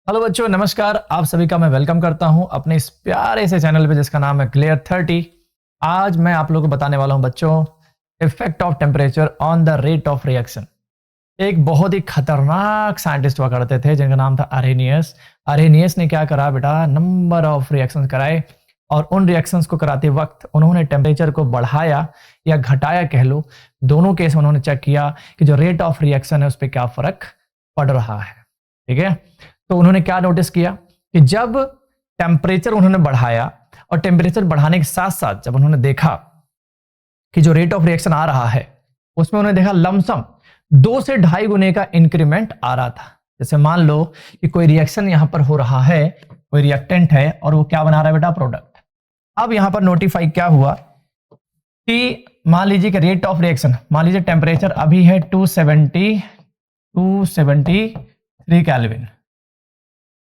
Hello बच्चों, नमस्कार। आप सभी का मैं वेलकम करता हूं अपने इस प्यारे से चैनल पे जिसका नाम है क्लियर 30। आज मैं आप लोगों को बताने वाला हूं बच्चों, effect of temperature on the rate of reaction. एक बहुत ही खतरनाक साइंटिस्ट हुआ करते थे जिनका नाम था अरेनियस। अरेनियस ने क्या करा बेटा, नंबर ऑफ रिएक्शंस कराए और उन रिएक्शंस को कराते वक्त उन्होंने टेम्परेचर को बढ़ाया या घटाया कह लो, दोनों केस में उन्होंने चेक किया कि जो रेट ऑफ रिएक्शन है उस पर क्या फर्क पड़ रहा है। ठीक है, तो उन्होंने क्या नोटिस किया कि जब टेम्परेचर उन्होंने बढ़ाया और टेम्परेचर बढ़ाने के साथ साथ जब उन्होंने देखा कि जो रेट ऑफ रिएक्शन आ रहा है उसमें उन्होंने देखा लमसम 2 से 2.5 गुने का इंक्रीमेंट आ रहा था। जैसे मान लो कि कोई रिएक्शन यहां पर हो रहा है, कोई रिएक्टेंट है और वो क्या बना रहा है बेटा, प्रोडक्ट। अब यहां पर नोटिफाई क्या हुआ कि मान लीजिए कि रेट ऑफ रिएक्शन, मान लीजिए टेम्परेचर अभी है 273 केल्विन,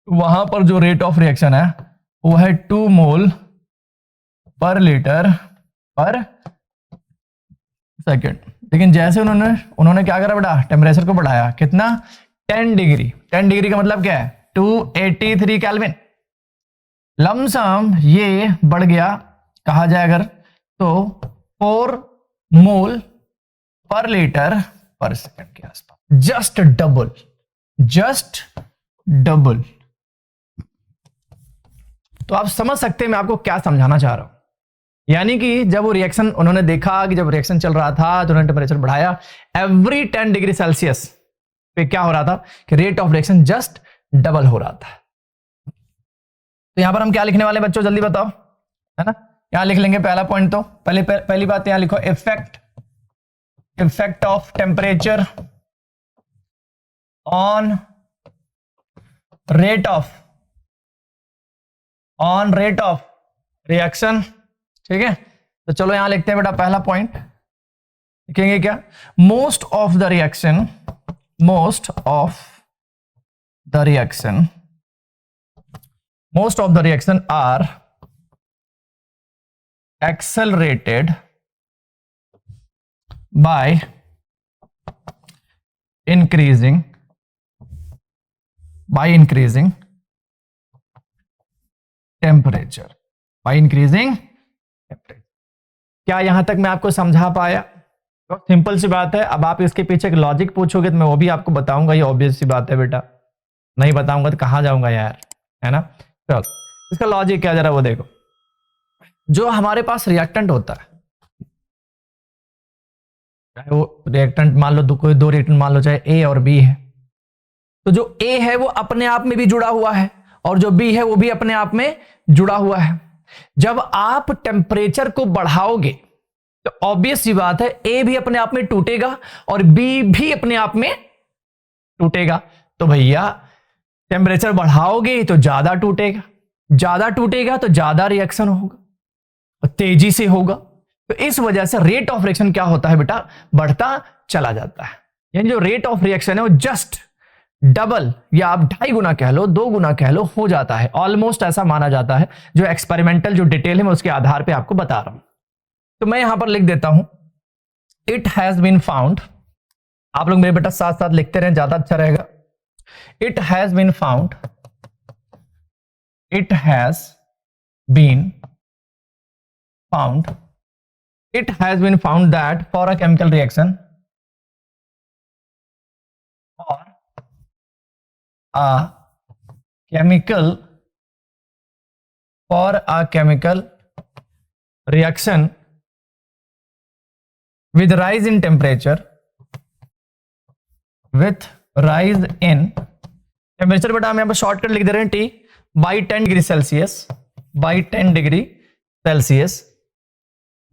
वहां पर जो रेट ऑफ रिएक्शन है वो है 2 मोल पर लीटर पर सेकेंड। लेकिन जैसे उन्होंने क्या करा बेटा, टेम्परेचर को बढ़ाया कितना, 10 डिग्री। 10 डिग्री का मतलब क्या है, 283 केल्विन। लमसम ये बढ़ गया, कहा जाए अगर तो 4 मोल पर लीटर पर सेकेंड के आसपास। Just double. तो आप समझ सकते हैं मैं आपको क्या समझाना चाह रहा हूं। यानी कि जब वो रिएक्शन उन्होंने देखा कि जब रिएक्शन चल रहा था तो उन्होंने टेम्परेचर बढ़ाया, एवरी 10 डिग्री सेल्सियस पे क्या हो रहा था कि rate of reaction just double हो रहा था। तो यहां पर हम क्या लिखने वाले बच्चों, जल्दी बताओ, है ना। यहां लिख लेंगे पहला पॉइंट, तो पहली बात यहां लिखो, effect of temperature on rate of reaction. ठीक है, तो चलो यहां लिखते हैं बेटा पहला पॉइंट, लिखेंगे क्या, most of the reaction are accelerated by increasing temperature. क्या यहां तक मैं आपको समझा पाया? तो सिंपल सी बात है। अब आप इसके पीछे एक लॉजिक पूछोगे तो मैं वो भी आपको बताऊंगा, ये ऑब्वियस सी बात है बेटा, नहीं बताऊंगा तो कहां जाऊंगा यार, है ना। चलो इसका लॉजिक क्या, जरा वो देखो। जो हमारे पास रिएक्टेंट होता है, चाहे वो रिएक्टेंट मान लो कोई 2 रिएक्टेंट मान लो, चाहे ए और बी है, तो जो ए है वो अपने आप में भी जुड़ा हुआ है और जो बी है वो भी अपने आप में जुड़ा हुआ है। जब आप टेम्परेचर को बढ़ाओगे तो ऑब्वियस सी बात है ए भी अपने आप में टूटेगा और बी भी अपने आप में टूटेगा। तो भैया टेम्परेचर बढ़ाओगे तो ज्यादा टूटेगा तो ज्यादा रिएक्शन होगा, तेजी से होगा। तो इस वजह से रेट ऑफ रिएक्शन क्या होता है बेटा, बढ़ता चला जाता है। यानी जो रेट ऑफ रिएक्शन है वो जस्ट डबल या आप 2.5 गुना कह लो, 2 गुना कह लो, हो जाता है। ऑलमोस्ट ऐसा माना जाता है। जो एक्सपेरिमेंटल जो डिटेल है मैं उसके आधार पे आपको बता रहा हूं। तो मैं यहां पर लिख देता हूं, इट हैज बीन फाउंड। आप लोग मेरे बेटा साथ साथ लिखते रहें, ज्यादा अच्छा रहेगा। It has been found that for a chemical reaction with rise in temperature, बेटा हम यहां पर शॉर्टकट लिख दे रहे हैं T by 10 degree Celsius,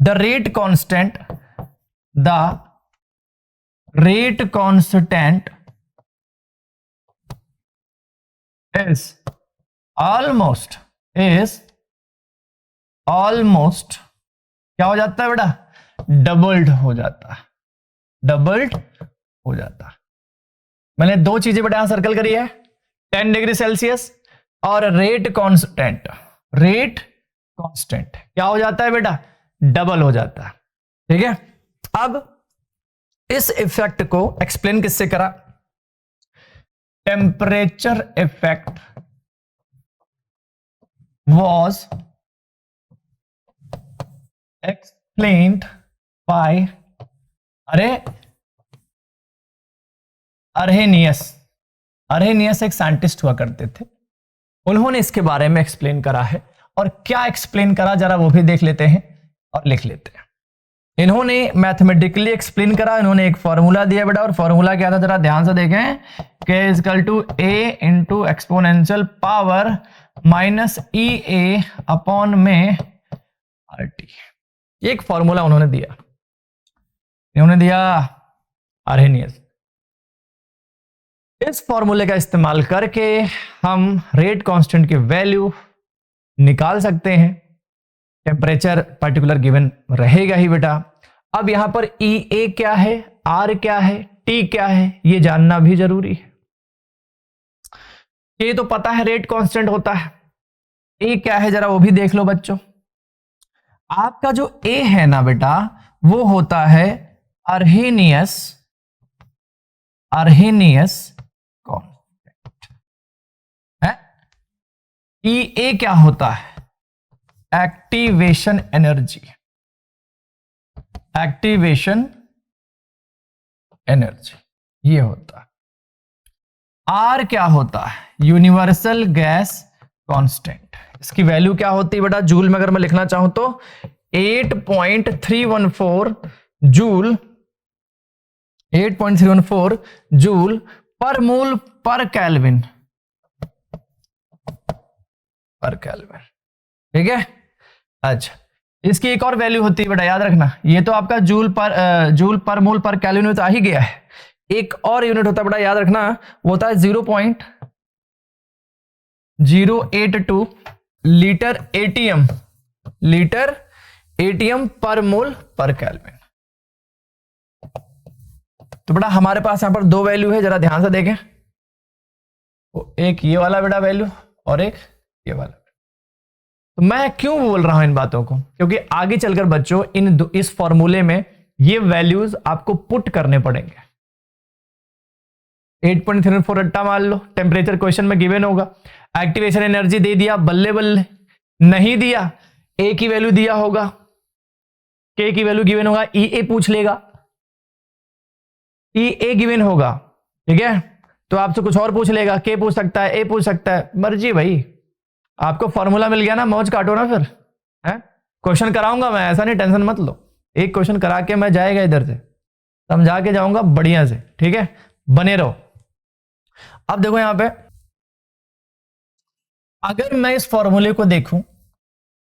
the rate constant is almost क्या हो जाता है बेटा, डबल्ड हो जाता है। मैंने 2 चीजें बेटा यहां सर्कल करी है, 10 डिग्री सेल्सियस और रेट कांस्टेंट क्या हो जाता है बेटा, डबल हो जाता है। ठीक है, अब इस इफेक्ट को एक्सप्लेन किससे करा, temperature effect was explained by Arrhenius एक साइंटिस्ट हुआ करते थे, उन्होंने इसके बारे में एक्सप्लेन करा है। और क्या एक्सप्लेन करा जरा वो भी देख लेते हैं और लिख लेते हैं। इन्होंने मैथमेटिकली एक्सप्लेन करा, इन्होंने एक फॉर्मूला दिया बेटा, और फॉर्मूला क्या था जरा ध्यान से देखें, k is equal to a into exponential power minus E A upon में आर टी। एक फॉर्मूला उन्होंने दिया अरहेनियस। इस फॉर्मूले का इस्तेमाल करके हम रेट कांस्टेंट की वैल्यू निकाल सकते हैं। टेम्परेचर पर्टिकुलर गिवन रहेगा ही बेटा। अब यहां पर ई ए क्या है, आर क्या है, टी क्या है, ये जानना भी जरूरी है। ये तो पता है रेट कांस्टेंट होता है। ए क्या है जरा वो भी देख लो बच्चों। आपका जो ए है ना बेटा, वो होता है अरहेनियस कांस्टेंट है। ई ए क्या होता है, एक्टिवेशन एनर्जी ये होता है। आर क्या होता है, यूनिवर्सल गैस कांस्टेंट। इसकी वैल्यू क्या होती है बेटा, जूल में अगर मैं लिखना चाहूं तो 8.314 जूल पर मोल पर केल्विन। ठीक है। अच्छा, इसकी एक और वैल्यू होती है बेटा, याद रखना। ये तो आपका जूल पर मोल पर केल्विन में तो आ ही गया है। एक और यूनिट होता है बेटा, याद रखना, वो होता है 0.082 लीटर एटीएम पर मोल पर केल्विन। तो बेटा हमारे पास यहां पर दो वैल्यू है, जरा ध्यान से देखें। एक ये वाला बेटा वैल्यू और एक ये वाला। तो मैं क्यों बोल रहा हूं इन बातों को, क्योंकि आगे चलकर बच्चों इस फॉर्मूले में ये वैल्यूज आपको पुट करने पड़ेंगे। 8.34 रट्टा मान लो, टेम्परेचर क्वेश्चन में गिवन होगा। एक्टिवेशन एनर्जी दे दिया, बल्ले बल्ले। नहीं दिया, ए की वैल्यू दिया होगा, के की वैल्यू गिवन होगा, ई ए पूछ लेगा, ई ए गिवन होगा। ठीक है, तो आपसे कुछ और पूछ लेगा, के पूछ सकता है, ए पूछ सकता है, मर्जी भाई। आपको फॉर्मूला मिल गया ना, मौज काटो ना फिर। है क्वेश्चन कराऊंगा मैं, ऐसा नहीं, टेंशन मत लो। एक क्वेश्चन करा के मैं जाएगा, इधर से समझा के जाऊंगा बढ़िया से। ठीक है, बने रहो। अब देखो यहां पे, अगर मैं इस फॉर्मूले को देखूं,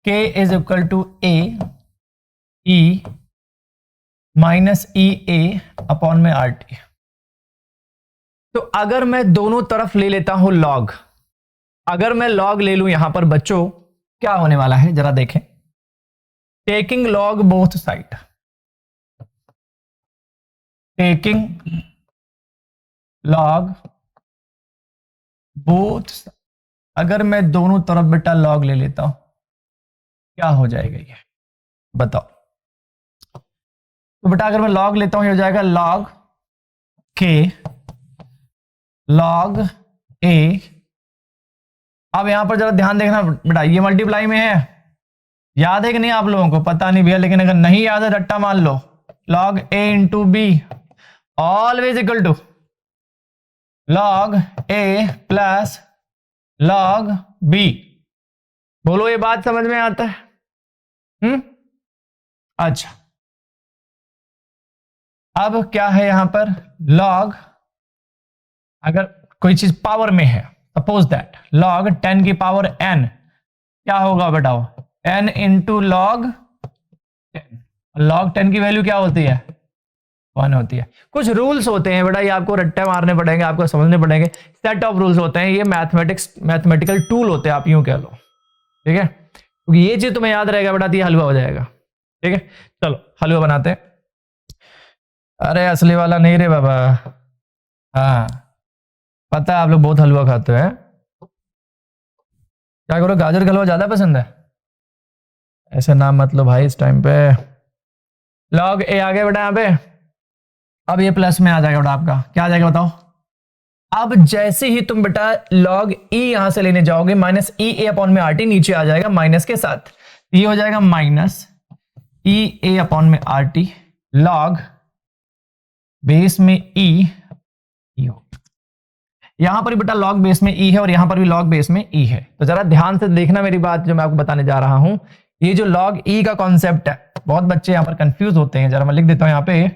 k is equal to A E minus E A upon में आर टी। तो अगर मैं दोनों तरफ ले लेता हूं लॉग, अगर मैं लॉग ले लूं यहां पर बच्चों, क्या होने वाला है जरा देखें। Taking log both side, taking log both, अगर मैं दोनों तरफ बेटा लॉग ले लेता हूं, क्या हो जाएगा ये बताओ। तो बेटा अगर मैं लॉग लेता हूं, ये हो जाएगा लॉग के लॉग ए। अब यहां पर जरा ध्यान देखना बेटा, ये मल्टीप्लाई में है, याद है कि नहीं आप लोगों को, पता नहीं भैया, लेकिन अगर नहीं याद है रट्टा मान लो। Log A into B always equal to log A plus log B. बोलो ये बात समझ में आता है? अच्छा, अब क्या है यहां पर, लॉग, अगर कोई चीज पावर में है, सपोज दैट लॉग 10 की पावर n, क्या होगा बताओ, n इंटू लॉग 10। लॉग 10 की वैल्यू क्या होती है, 1 होती है। कुछ रूल्स होते हैं बेटा, ये आपको रट्टे मारने पड़ेंगे, आपको समझने पड़ेंगे। सेट ऑफ रूल्स होते हैं, ये मैथमेटिकल टूल होते हैं, आप यूं कह लो। ठीक है, क्योंकि ये चीज तुम्हें याद रहेगा बेटा, ये हलवा हो जाएगा। ठीक है, चलो हलवा बनाते हैं। अरे असली वाला नहीं रे बाबा, हाँ पता है आप लोग बहुत हलवा खाते हैं। क्या करो, गाजर का हलवा ज्यादा पसंद है? ऐसे नाम मत लो भाई इस टाइम पे। लॉग ए आ गया बेटा यहाँ पे। अब ये प्लस में आ जाएगा बेटा, आपका क्या आ जाएगा बताओ, अब जैसे ही तुम बेटा log e यहां से लेने जाओगे, माइनस ई ए अपॉन में आर टी नीचे आ जाएगा माइनस के साथ, ये हो जाएगा माइनस ई ए अपॉन में आर टी लॉग बेस में ई हो। यहां पर भी बेटा लॉग बेस में ई है और यहां पर भी लॉग बेस में ई है। तो जरा ध्यान से देखना मेरी बात जो मैं आपको बताने जा रहा हूं। ये जो लॉग ई का कॉन्सेप्ट है, बहुत बच्चे यहां पर कंफ्यूज होते हैं। जरा मैं लिख देता हूं यहां पे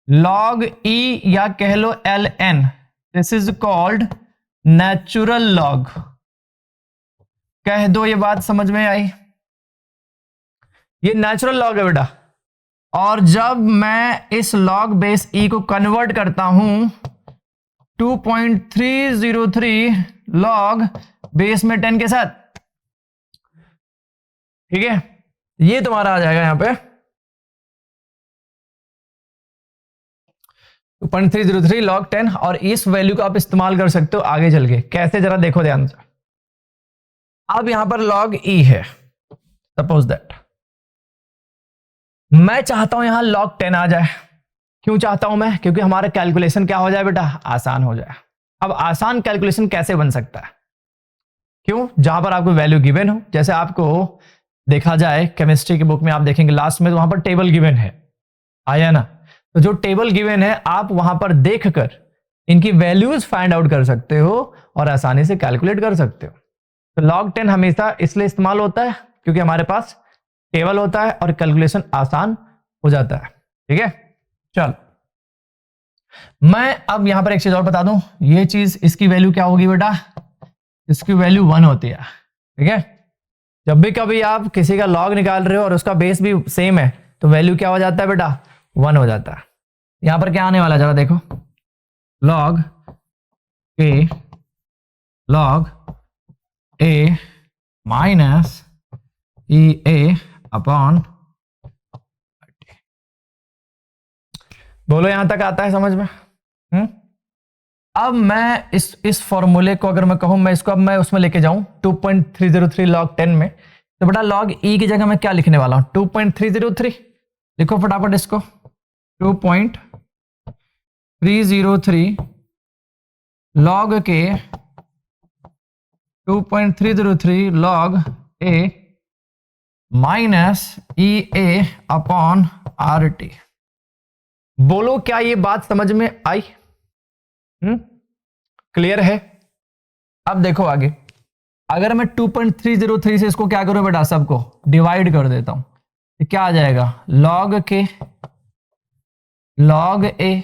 लॉग ई या कह लो L N, this is called natural log. कह दो ये बात समझ में आई? ये नेचुरल लॉग है बेटा। और जब मैं इस लॉग बेस ई को कन्वर्ट करता हूं 2.303 लॉग बेस में 10 के साथ, ठीक है, ये तुम्हारा आ जाएगा यहां पे 2.303 लॉग 10। और इस वैल्यू को आप इस्तेमाल कर सकते हो आगे चल के। कैसे, जरा देखो ध्यान से। अब यहां पर लॉग ई है, सपोज दैट मैं चाहता हूं यहां log 10 आ जाए। क्यों चाहता हूं मैं? क्योंकि हमारा कैलकुलेशन क्या हो जाए बेटा, आसान हो जाए। अब आसान कैलकुलेशन कैसे बन सकता है? क्यों? जहां पर आपको वैल्यू गिवन हो, जैसे आपको देखा जाए केमिस्ट्री की बुक में आप देखेंगे लास्ट में, तो वहां पर टेबल गिवन है, आया ना? तो जो टेबल गिवन है आप वहां पर देखकर इनकी वैल्यूज फाइंड आउट कर सकते हो और आसानी से कैलकुलेट कर सकते हो। तो log 10 हमेशा इसलिए इस्तेमाल होता है क्योंकि हमारे पास टेबल होता है और कैलकुलेशन आसान हो जाता है। ठीक है, चल मैं अब यहां पर एक चीज और बता दूं। ये चीज, इसकी वैल्यू क्या होगी बेटा? इसकी वैल्यू 1 होती है। ठीक है, जब भी कभी आप किसी का लॉग निकाल रहे हो और उसका बेस भी सेम है तो वैल्यू क्या हो जाता है बेटा? 1 हो जाता है। यहां पर क्या आने वाला है जरा देखो, log A minus E A upon, बोलो यहां तक आता है समझ में? अब मैं इस फॉर्मूले को अगर मैं कहूं, मैं इसको अब मैं उसमें लेके जाऊं 2.303 log 10 में, तो बेटा log e की जगह मैं क्या लिखने वाला हूं? 2.303 लिखो फटाफट इसको। 2.303 log के 2.303 log a minus E A upon R T. बोलो क्या ये बात समझ में आई? क्लियर है? अब देखो आगे, अगर मैं 2.303 से इसको क्या करूं बेटा, सबको डिवाइड कर देता हूं, तो क्या आ जाएगा? log A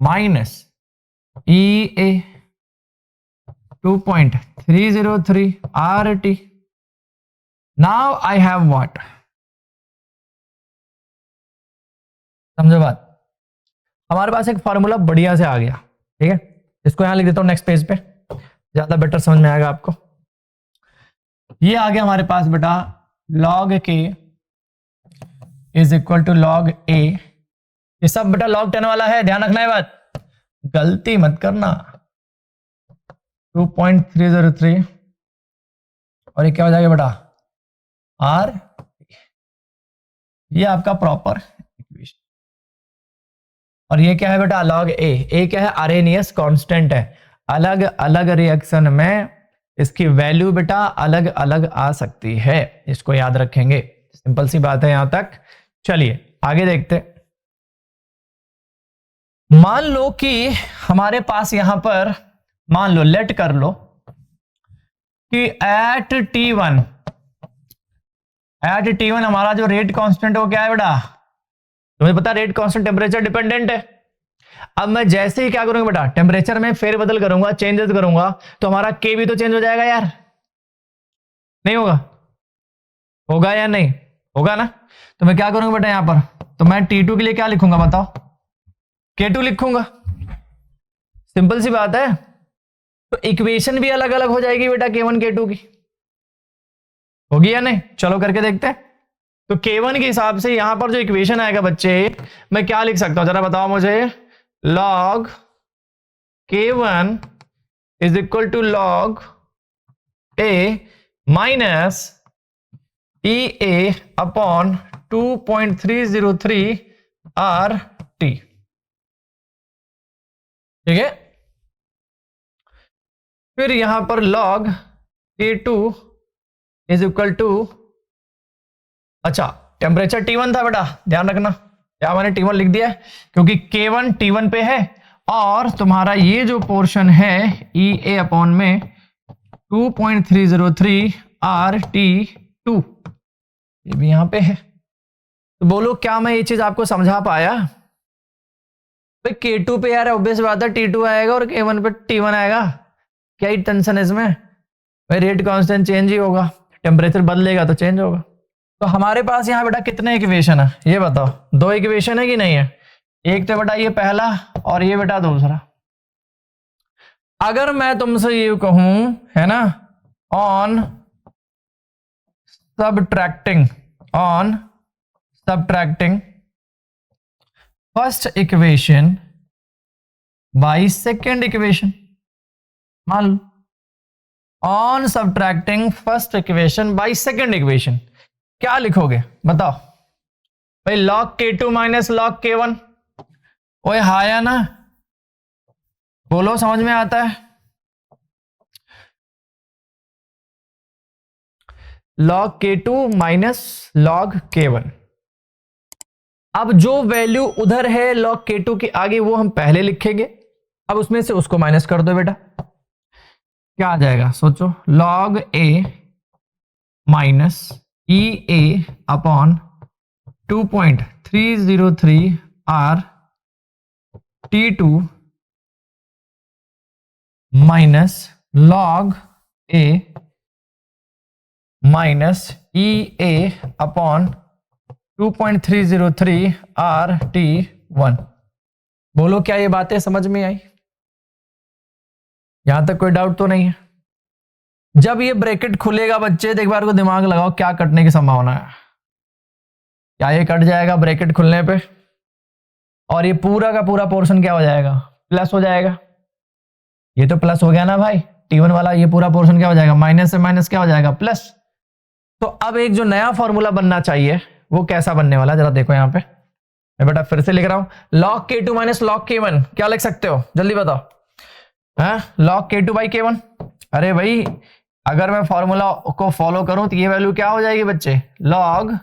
minus E A 2.303 R T. Now I have what? समझो बात? हमारे पास एक फॉर्मूला बढ़िया से आ गया। ठीक है, इसको यहां लिख देता हूं नेक्स्ट पेज पे, ज्यादा बेटर समझ में आएगा आपको। ये आ गया हमारे पास बेटा log k is equal to log a। ये सब बेटा log 10 वाला है, ध्यान रखना है बात, गलती मत करना। 2.303 और ये क्या हो जाएगा बेटा? r। ये आपका प्रॉपर इक्वेशन। और ये क्या है बेटा? log a क्या है? आरएनएस कांस्टेंट है। अलग अलग रिएक्शन में इसकी वैल्यू बेटा अलग अलग आ सकती है, इसको याद रखेंगे। सिंपल सी बात है यहां तक। चलिए आगे देखते। मान लो कि हमारे पास यहां पर, मान लो, लेट कर लो कि एट T1 हमारा जो रेट कांस्टेंट है वो क्या है बेटा? तुम्हें पता रेट कांस्टेंट टेम्परेचर डिपेंडेंट है। अब मैं जैसे ही क्या करूंगा बेटा, टेम्परेचर में फेरबदल करूंगा, चेंजेस करूंगा, तो हमारा के भी तो चेंज हो जाएगा यार, नहीं होगा? होगा या नहीं होगा ना? तो मैं क्या करूंगा बेटा यहां पर, तो मैं T2 के लिए क्या लिखूंगा बताओ? K2 लिखूंगा। सिंपल सी बात है। तो इक्वेशन भी अलग अलग हो जाएगी बेटा K1 K2 की, होगी या नहीं? चलो करके देखते हैं। तो K1 के हिसाब से यहां पर जो इक्वेशन आएगा बच्चे, मैं क्या लिख सकता हूं जरा बताओ मुझे? log K1 is equal to log A minus E A upon 2.303 R T. ठीक है, फिर यहां पर log K2 is equal to, अच्छा टेम्परेचर T1 था बेटा, ध्यान रखना क्या मैंने T1 लिख दिया है क्योंकि K1 T1 पे है और तुम्हारा ये जो पोर्शन है EA अपॉन में 2.303 RT2 ये भी यहां पे है। तो बोलो क्या मैं ये चीज आपको समझा पाया? भाई K2 पे यार ऑब्वियस बात है T2 आएगा और K1 पे T1 आएगा, क्या ही टेंशन है इसमें? भाई रेट कांस्टेंट चेंज ही होगा, टेम्परेचर बदलेगा तो चेंज होगा। तो हमारे पास यहाँ बेटा कितने इक्वेशन है ये बताओ? 2 इक्वेशन है कि नहीं है? एक तो बेटा ये पहला और ये बेटा दूसरा। अगर मैं तुमसे ये कहूं है ना, on subtracting first equation by second equation, मान लो on subtracting first equation by second equation, क्या लिखोगे बताओ? भाई log K2 minus log K1, ओए हाँ या ना? बोलो समझ में आता है? log K2 minus log K1। अब जो वैल्यू उधर है log K2 के आगे वो हम पहले लिखेंगे, अब उसमें से उसको माइनस कर दो बेटा, क्या आ जाएगा सोचो? log A minus EA upon 2.303 RT2 minus log A minus EA upon 2.303 RT1। बोलो क्या ये बातें समझ में आई? यहां तक कोई डाउट तो नहीं है? जब ये ब्रैकेट खुलेगा बच्चे तो एक बार को दिमाग लगाओ क्या कटने की संभावना है? क्या ये कट जाएगा ब्रैकेट खुलने पे और ये पूरा का पूरा पोर्शन क्या हो जाएगा? प्लस हो जाएगा। ये तो प्लस हो गया ना भाई, T1 वाला ये पूरा पोर्शन क्या हो जाएगा? माइनस से माइनस क्या हो जाएगा? प्लस। तो अब एक जो नया फॉर्मूला बनना चाहिए वो कैसा बनने वाला जरा देखो यहां पे, मैं बेटा फिर से लिख रहा हूं log K2 minus log K1, क्या लिख सकते हो जल्दी बताओ? log K2 by K1। अरे भाई अगर मैं फॉर्मूला को फॉलो करूं तो ये वैल्यू क्या हो जाएगी बच्चे? log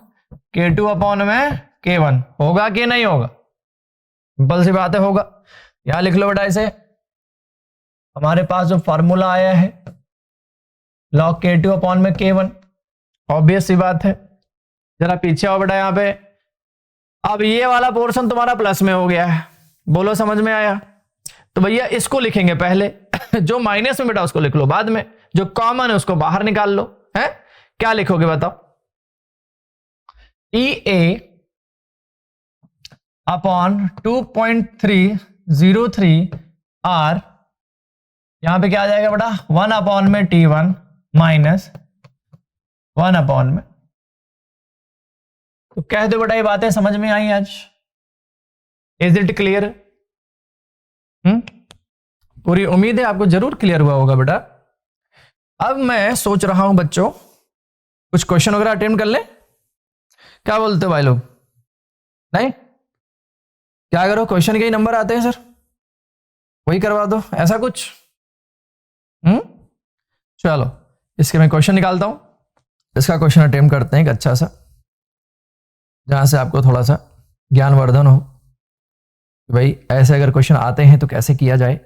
K2 अपॉन में K1 होगा कि नहीं होगा? सिंपल सी बात है होगा। यहां लिख लो बेटा इसे, हमारे पास जो फॉर्मूला आया है log K2 अपॉन में K1, ऑब्वियस सी बात है। जरा पीछे आओ बेटा यहां पे, अब ये वाला पोर्शन तुम्हारा प्लस में हो गया है, बोलो समझ में आया? तो भैया इसको लिखेंगे पहले जो माइनस में बेटा उसको लिख लो बाद में, जो कॉमन है उसको बाहर निकाल लो। है क्या लिखोगे बताओ? EA अपॉन 2.303 R, यहां पे क्या आ जाएगा बेटा? 1 अपॉन में T1 माइनस 1 अपॉन में। तो कह दो बेटा ये बातें समझ में आई आज? Is it clear? पूरी उम्मीद है आपको जरूर क्लियर हुआ होगा बेटा। अब मैं सोच रहा हूं बच्चों कुछ क्वेश्चन वगैरह अटेम्प्ट कर ले, क्या बोलते हो भाई लोग? नहीं क्या करो, क्वेश्चन के ही नंबर आते हैं सर, वही करवा दो, ऐसा कुछ? चलो इसके मैं क्वेश्चन निकालता हूं, इसका क्वेश्चन अटेम्प्ट करते हैं एक अच्छा सा, जहां से आपको थोड़ा सा ज्ञानवर्धन हो कि भाई ऐसे अगर क्वेश्चन आते हैं तो कैसे किया जाए।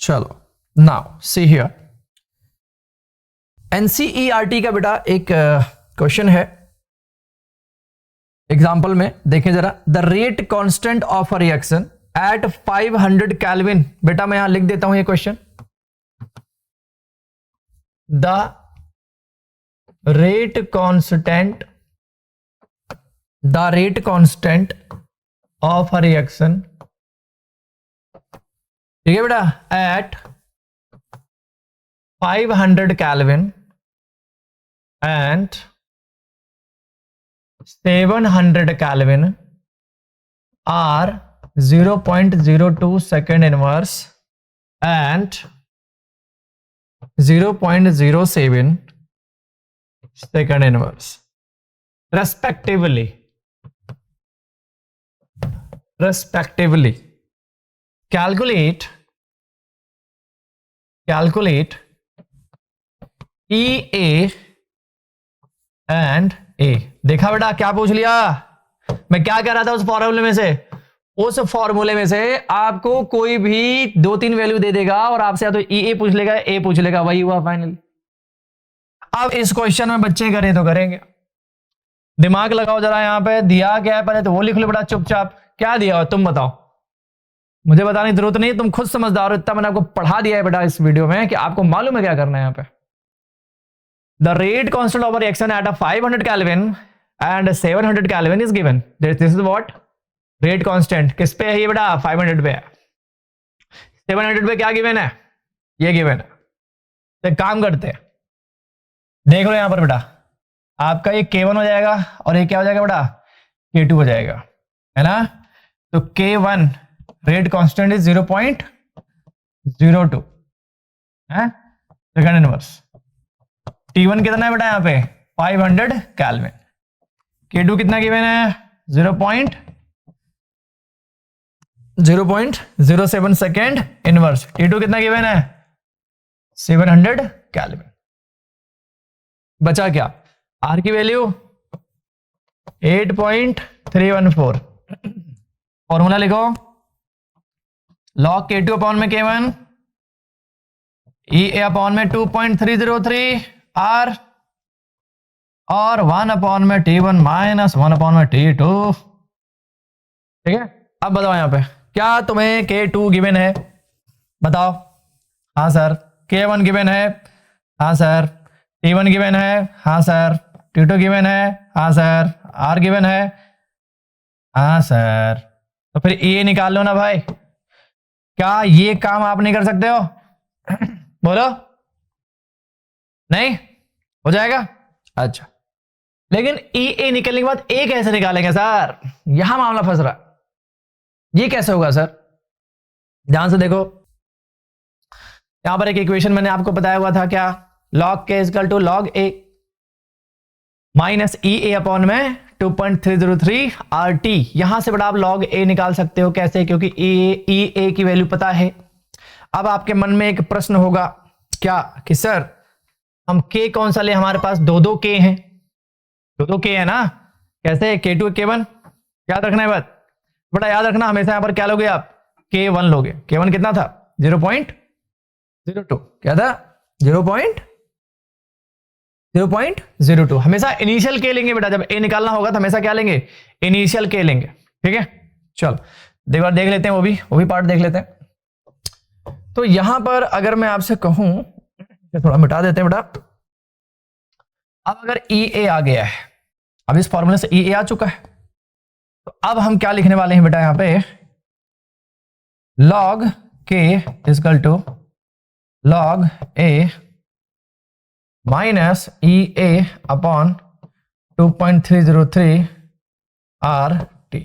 चलो नाउ सी हियर, एनसीईआरटी का बेटा एक क्वेश्चन है, एग्जाम्पल में देखें जरा। The rate constant of a reaction at 500 kelvin, बेटा मैं यहां लिख देता हूं ये question, the rate constant of a reaction, ठीक है बेटा, eight 500 kelvin and 700 Kelvin are 0.02 second inverse and 0.07 second inverse respectively. Calculate calculate E A and A. देखा बेटा क्या पूछ लिया, मैं क्या कह रहा था उस फॉर्मूले में से, उस फॉर्मूले में से आपको कोई भी 2-3 वैल्यू दे देगा और आपसे या तो ई ए पूछ लेगा ए पूछ लेगा, वही हुआ फाइनली। अब इस क्वेश्चन में बच्चे करें तो करेंगे, दिमाग लगाओ जरा, यहां पे दिया क्या है पहले तो वो लिख लो बेटा चुपचाप। क्या दिया हो तुम बताओ, मुझे बताने की जरूरत नहीं, तुम खुद समझदार हो, इतना मैंने आपको पढ़ा दिया है बेटा इस वीडियो में कि आपको मालूम है क्या करना है। यहां पे the rate constant of reaction at a 500 kelvin and 700 kelvin is given. This is what, rate constant किस पे है ये बेटा, 500 पे है। 700 पे क्या गिवन है, ये गिवन है। तो एक काम करते हैं, देख लो यहां पर बेटा, आपका ये K1 हो जाएगा और ये क्या हो जाएगा बेटा, K2 हो जाएगा, है ना। तो K1 रेट कांस्टेंट इज 0.02 है, सेकंड इनवर्स। T1 कितना है बेटा यहाँ पे 500 केल्विन। K2 कितना गिवन है 0.07 सेकेंड इनवर्स। T2 कितना गिवन है 700 केल्विन। बचा क्या, आर की वैल्यू 8.314। फॉर्मूला लिखो, log K2 अपॉन में K1 EA अपॉन में 2.303 R और 1 अपॉन में T1 माइनस 1 अपॉन में T2। ठीक है, अब बताओ यहां पे क्या तुम्हें K2 गिवन है, बताओ। हाँ सर। K1 गिवन है, हाँ सर। T1 गिवन है, हाँ सर। T2 गिवन है, हाँ सर। R गिवन है, हाँ सर। तो फिर E निकाल लो ना भाई, क्या ये काम आप नहीं कर सकते हो बोलो, नहीं हो जाएगा। अच्छा, लेकिन E निकलने के बाद A कैसे निकालेंगे सर, यहां मामला फंस रहा, ये कैसे होगा सर। ध्यान से देखो, यहां पर एक इक्वेशन मैंने आपको बताया हुआ था, क्या, log K equal to log A minus EA upon में 2.303 RT। यहां से बड़ा आप log A निकाल सकते हो, कैसे, क्योंकि EA की वैल्यू पता है। अब आपके मन में एक प्रश्न होगा क्या कि सर हम K कौन सा ले, हमारे पास दो K हैं, दो K है ना, कैसे K2 K1, याद रखना है बात बड़ा, याद रखना हमेशा यहां पर क्या लोगे आप, K1 लोगे। K1 कितना था 0.02, क्या था 0.02। हमेशा इनिशियल K लेंगे बेटा, जब A निकालना होगा तो हमेशा क्या लेंगे, इनिशियल K लेंगे। ठीक है, चलो देख लेते हैं, वो भी पार्ट देख लेते हैं। तो यहां पर अगर मैं आपसे कहूं, थोड़ा मिटा देते हैं बेटा, अब अगर EA आ गया है, अब इस फॉर्मूले से EA आ चुका है, तो अब हम क्या लिखने वाले हैं बेटा, यहां पे log K equal to log A minus EA upon 2.303 RT।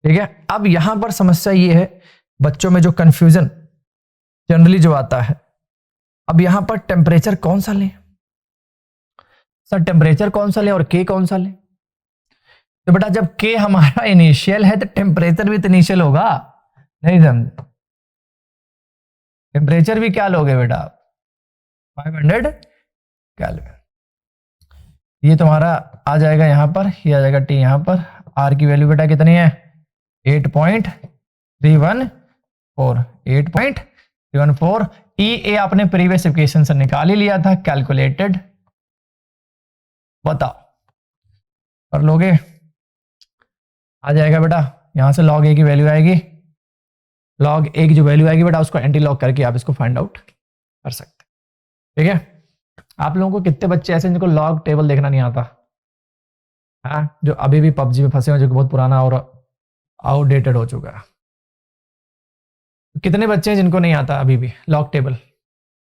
ठीक है, अब यहां पर समस्या ये है बच्चों में जो कंफ्यूजन जनरली जो आता है, अब यहां पर टेम्परेचर कौन सा लें सर, टेम्परेचर कौन सा लें और K कौन सा लें। तो बेटा जब K हमारा इनिशियल है तो टेम्परेचर भी तो इनिशियल होगा, नहीं समझे, टेम्परेचर भी क्या लोगे बेटा 500 केल्विन। ये तुम्हारा आ जाएगा यहां पर, ये आ जाएगा T यहां पर। R की वैल्यू बेटा कितनी है 8.314। EA आपने प्रीवियस इक्वेशन से निकाल ही लिया था, कैलकुलेटेड, बताओ कर लोगे, आ जाएगा बेटा। यहां से log A की वैल्यू आएगी, log A की जो वैल्यू आएगी बेटा उसको एंटी लॉग करके आप इसको फाइंड आउट कर सकते। ठीक है, आप लोगों को कितने बच्चे ऐसे जिनको लॉग टेबल देखना नहीं आता, हाँ, जो अभी भी पबजी में फंसे हुए, जो कि बहुत पुराना और आउटडेटेड हो चुका है। कितने बच्चे हैं जिनको नहीं आता अभी भी लॉग टेबल,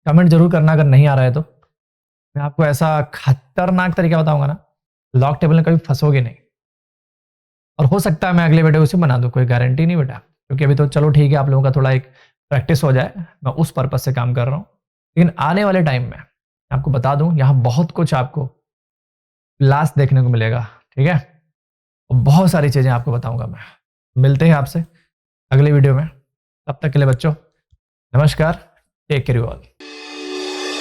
कमेंट जरूर करना अगर नहीं आ रहा है तो। मैं आपको ऐसा खतरनाक तरीका बताऊंगा ना, लॉग टेबल में कभी फंसोगे नहीं, और हो सकता है मैं अगले वीडियो उसे बना दूं, कोई गारंटी नहीं बेटा, क्योंकि अभी तो चलो ठीक है आप लोगों का थोड़ा एक प्रैक्टिस हो जाए, मैं उस पर्पज से काम कर रहा हूं। लेकिन आने वाले टाइम में आपको बता दूं, यहाँ बहुत कुछ आपको लास्ट देखने को मिलेगा। ठीक है, और बहुत सारी चीजें आपको बताऊंगा मैं। मिलते हैं आपसे अगले वीडियो में, तब तक के लिए बच्चों नमस्कार, टेक केयर यू ऑल।